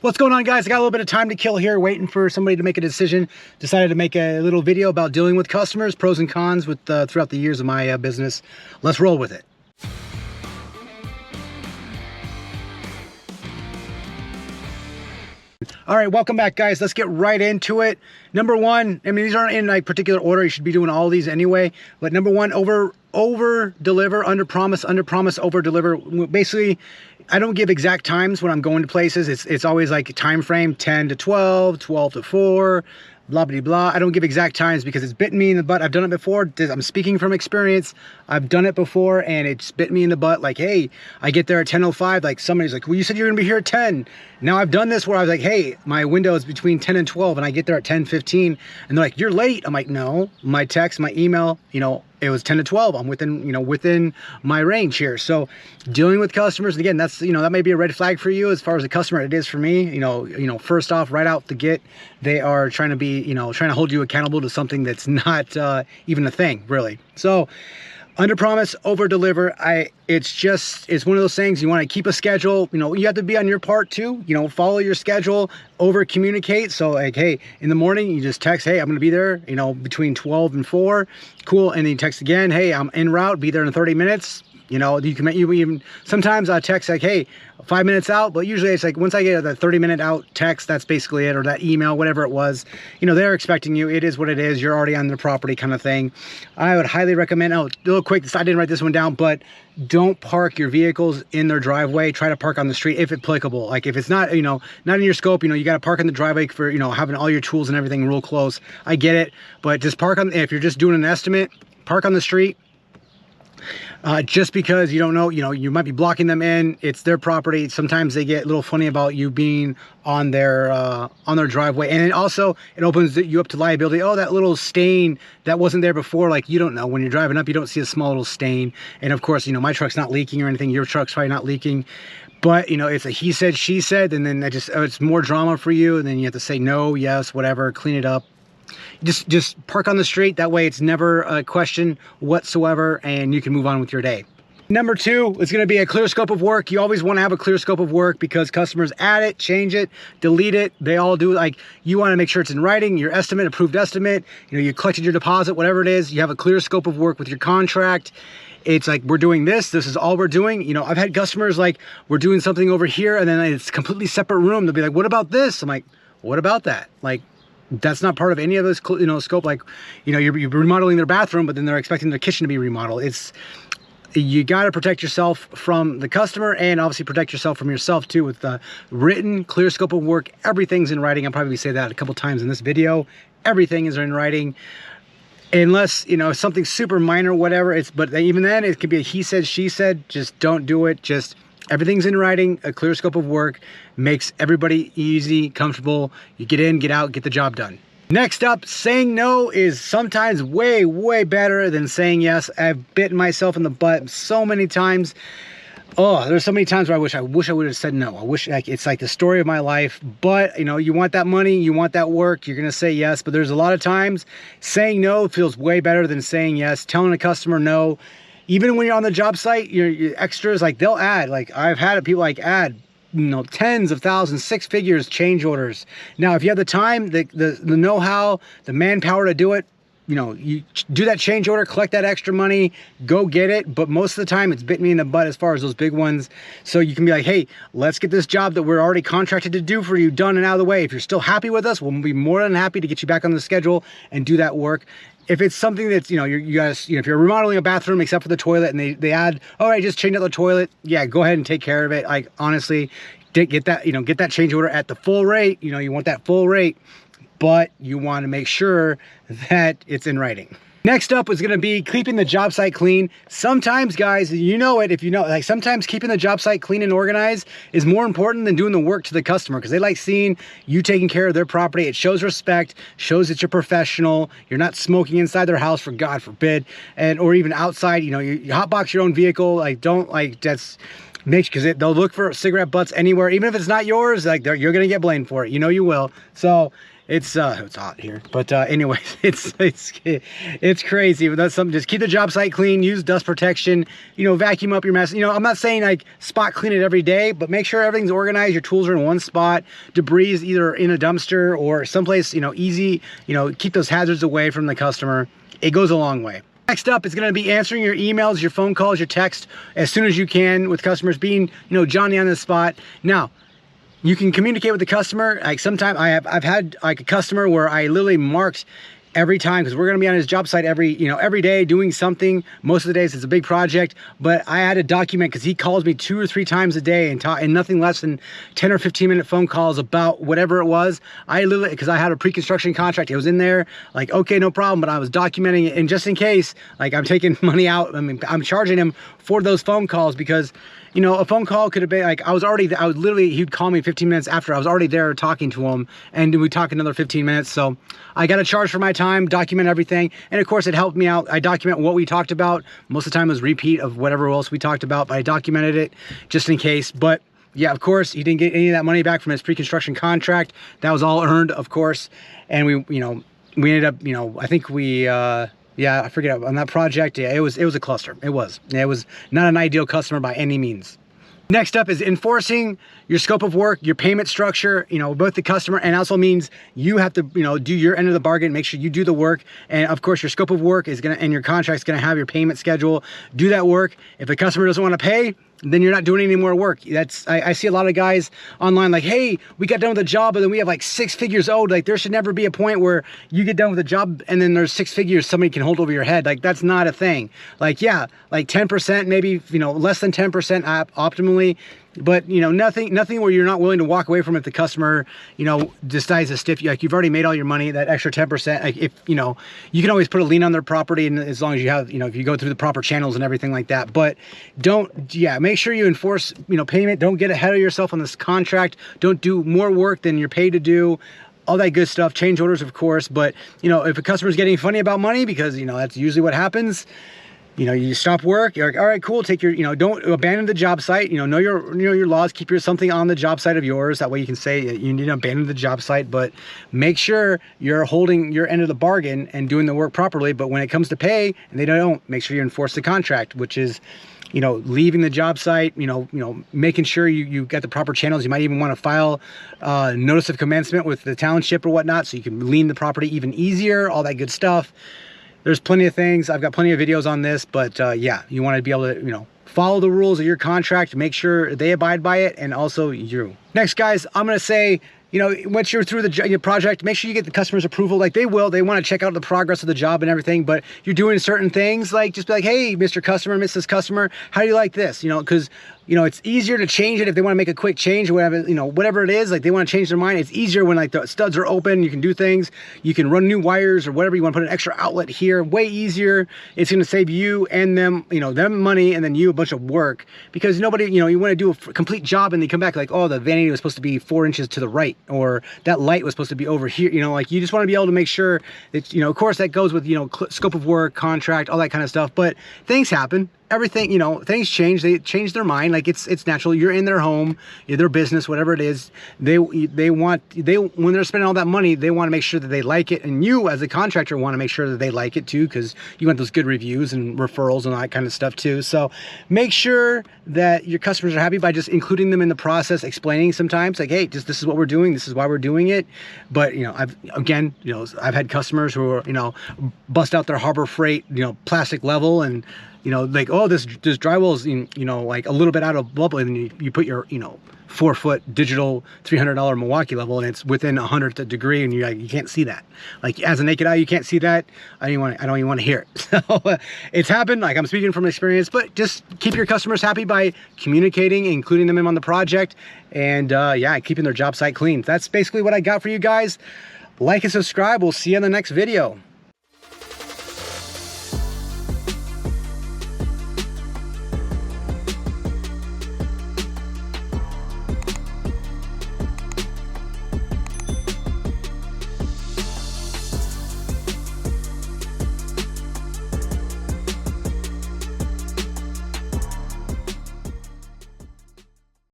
What's going on, guys? I got a little bit of time to kill here, waiting for somebody to make a decision. Decided to make a little video about dealing with customers, pros and cons with throughout the years of my business. Let's roll with it. All right, welcome back, guys. Let's get right into it. Number one, I mean, these aren't in like particular order. You should be doing all these anyway. But number one, over deliver, under promise, over deliver. Basically, I don't give exact times when I'm going to places. It's always like time frame 10 to 12, 12 to 4, blah, blah, blah. I don't give exact times because it's bitten me in the butt. I've done it before. I'm speaking from experience. I've done it before and it's bit me in the butt. Like, hey, I get there at 10:05. Like somebody's like, well, you said you're gonna be here at 10. Now I've done this where I was like, hey, my window is between 10 and 12 and I get there at 10:15 and they're like, you're late. I'm like, no, my text, my email, it was 10 to 12. I'm within my range here. So dealing with customers, again, that's, that may be a red flag for you as far as a customer. It is for me. First off, right out the gate, they are trying to be, trying to hold you accountable to something that's not even a thing, really. So under promise, over deliver. It's one of those things. You want to keep a schedule. You have to be on your part too. Follow your schedule, over communicate. So like, hey, in the morning, you just text, hey, I'm going to be there, between 12 and 4. Cool. And then you text again, hey, I'm en route, be there in 30 minutes. You even sometimes I text like, hey, 5 minutes out, but usually it's like once I get the 30-minute out text, that's basically it, or that email, whatever it was. They're expecting you. It is what it is. You're already on their property, kind of thing. I would highly recommend. Oh, real quick, I didn't write this one down, but don't park your vehicles in their driveway. Try to park on the street if applicable. Like if it's not, not in your scope, you got to park in the driveway for, having all your tools and everything real close. I get it, but just park on. If you're just doing an estimate, park on the street. Just because you don't know, you might be blocking them in. It's their property. Sometimes they get a little funny about you being on their driveway, and it opens you up to liability. Oh, that little stain that wasn't there before. Like, you don't know when you're driving up, you don't see a small little stain. And of course, my truck's not leaking or anything. Your truck's probably not leaking. But it's a he said, she said, and then it's more drama for you. And then you have to say no, yes, whatever, clean it up. Just park on the street. That way it's never a question whatsoever and you can move on with your day. Number two is going to be a clear scope of work. You always want to have a clear scope of work because customers add it, change it, delete it. They all do. Like, you want to make sure it's in writing, your estimate, approved estimate, you collected your deposit, whatever it is. You have a clear scope of work with your contract. It's like, we're doing this is all we're doing. I've had customers like, we're doing something over here and then it's a completely separate room. They'll be like, what about this? I'm like, what about that? Like, that's not part of any of this, scope. Like, you're remodeling their bathroom, but then they're expecting their kitchen to be remodeled. You got to protect yourself from the customer and obviously protect yourself from yourself too with the written, clear scope of work. Everything's in writing. I'll probably say that a couple times in this video. Everything is in writing. Unless, something super minor, whatever. But even then, it could be a he said, she said. Just don't do it. Just everything's in writing. A clear scope of work makes everybody easy, comfortable. You get in, get out, get the job done. Next up, saying no is sometimes way, way better than saying yes. I've bitten myself in the butt so many times. Oh, there's so many times where I wish I would have said no. I wish, it's like the story of my life. But you want that money, you want that work, you're gonna say yes. But there's a lot of times saying no feels way better than saying yes. Telling a customer no. Even when you're on the job site, your extras, like, they'll add, like, I've had people like add, tens of thousands, 6 figures, change orders. Now, if you have the time, the know-how, the manpower to do it, you do that change order, collect that extra money, go get it. But most of the time, it's bit me in the butt as far as those big ones. So you can be like, hey, let's get this job that we're already contracted to do for you done and out of the way. If you're still happy with us, we'll be more than happy to get you back on the schedule and do that work. If it's something that's, you guys, if you're remodeling a bathroom except for the toilet and they add, all right, just change out the toilet. Yeah, go ahead and take care of it. Like, honestly, get that, get that change order at the full rate. You want that full rate, but you want to make sure that it's in writing. Next up is going to be keeping the job site clean. Sometimes, guys, like, sometimes keeping the job site clean and organized is more important than doing the work to the customer, because they like seeing you taking care of their property. It shows respect, shows that you're professional. You're not smoking inside their house, for God forbid, or even outside. You hotbox your own vehicle. Like, don't, like, that's because they'll look for cigarette butts anywhere, even if it's not yours. Like, you're gonna get blamed for it. You will. So It's hot here, but anyways, it's crazy. But that's something. Just keep the job site clean. Use dust protection. You know, vacuum up your mess. You know, I'm not saying like spot clean it every day, but make sure everything's organized. Your tools are in one spot. Debris is either in a dumpster or someplace, you know, easy. You know, keep those hazards away from the customer. It goes a long way. Next up is going to be answering your emails, your phone calls, your text as soon as you can with customers, being, you know, Johnny on the spot. Now, you can communicate with the customer. Like sometimes I've had like a customer where I literally marked every time, because we're going to be on his job site every day doing something. Most of the days it's a big project, but I had to document because he calls me 2 or 3 times a day and nothing less than 10 or 15 minute phone calls about whatever it was. I literally, because I had a pre-construction contract, it was in there, like, okay, no problem, but I was documenting it, and just in case, like, I'm taking money out. I mean, I'm charging him for those phone calls because, you know, a phone call could have been like, I was literally, he'd call me 15 minutes after I was already there talking to him, and we talk another 15 minutes. So I got to charge for my time, document everything. And of course it helped me out. I document what we talked about. Most of the time it was repeat of whatever else we talked about, but I documented it just in case. But yeah, of course he didn't get any of that money back from his pre-construction contract. That was all earned, of course. And we ended up, you know, I think we, yeah, I forget, on that project, yeah, it was a cluster. It was not an ideal customer by any means. Next up is enforcing your scope of work, your payment structure, you know, both the customer, and also means you have to, you know, do your end of the bargain, make sure you do the work. And of course, your scope of work is and your contract's gonna have your payment schedule. Do that work. If the customer doesn't want to pay, then you're not doing any more work. I see a lot of guys online like, hey, we got done with the job, but then we have like 6 figures owed. Like, there should never be a point where you get done with the job and then there's 6 figures somebody can hold over your head. Like, that's not a thing. Like, yeah, like 10%, maybe, you know, less than 10% optimally. But, you know, nothing where you're not willing to walk away from it. The customer, you know, decides to stiff you. Like, you've already made all your money. That extra 10%, like, if, you know, you can always put a lien on their property, and as long as you have, you know, if you go through the proper channels and everything like that. But make sure you enforce, you know, payment. Don't get ahead of yourself on this contract. Don't do more work than you're paid to do. All that good stuff. Change orders, of course. But, you know, if a customer's getting funny about money, because, you know, that's usually what happens. You know, you stop work, you're like, all right, cool, take your, you know, don't abandon the job site, you know your laws, keep something on the job site of yours. That way you can say you need to abandon the job site, but make sure you're holding your end of the bargain and doing the work properly. But when it comes to pay and they don't, make sure you enforce the contract, which is, you know, leaving the job site, you know, making sure you get the proper channels. You might even want to file notice of commencement with the township or whatnot, so you can lien the property even easier, all that good stuff. There's plenty of things. I've got plenty of videos on this, but yeah, you want to be able to, you know, follow the rules of your contract, make sure they abide by it, and also you. Next, guys, I'm going to say, you know, once you're through your project, make sure you get the customer's approval. Like, they want to check out the progress of the job and everything, but you're doing certain things, like, just be like, hey, Mr. Customer, Mrs. Customer, how do you like this? You know, because, you know, it's easier to change it if they want to make a quick change or whatever, you know, whatever it is, like, they want to change their mind. It's easier when, like, the studs are open, you can do things, you can run new wires or whatever. You want to put an extra outlet here, way easier. It's going to save you and them, you know, them money, and then you a bunch of work, because nobody, you know, you want to do a complete job and they come back like, oh, the vanity was supposed to be 4 inches to the right, or that light was supposed to be over here. You know, like, you just want to be able to make sure that, you know, of course that goes with, you know, scope of work, contract, all that kind of stuff, but things happen. Everything, you know, things change. They change their mind. Like, it's natural. You're in their home, their business, whatever it is. When they're spending all that money, they want to make sure that they like it, and you as a contractor want to make sure that they like it too, because you want those good reviews and referrals and all that kind of stuff too. So make sure that your customers are happy by just including them in the process, explaining sometimes, like, hey, just this is what we're doing, this is why we're doing it. But, you know, I've had customers who are, you know, bust out their Harbor Freight, you know, plastic level, and, you know, like, oh, this drywall is, you know, like a little bit out of bubble, and you put your, you know, 4-foot digital $300 Milwaukee level, and it's within 100th degree, and you can't see that. Like, as a naked eye, you can't see that. I don't even want to hear it. So it's happened. Like, I'm speaking from experience, but just keep your customers happy by communicating, including them in on the project, and yeah, keeping their job site clean. That's basically what I got for you guys. Like and subscribe. We'll see you in the next video.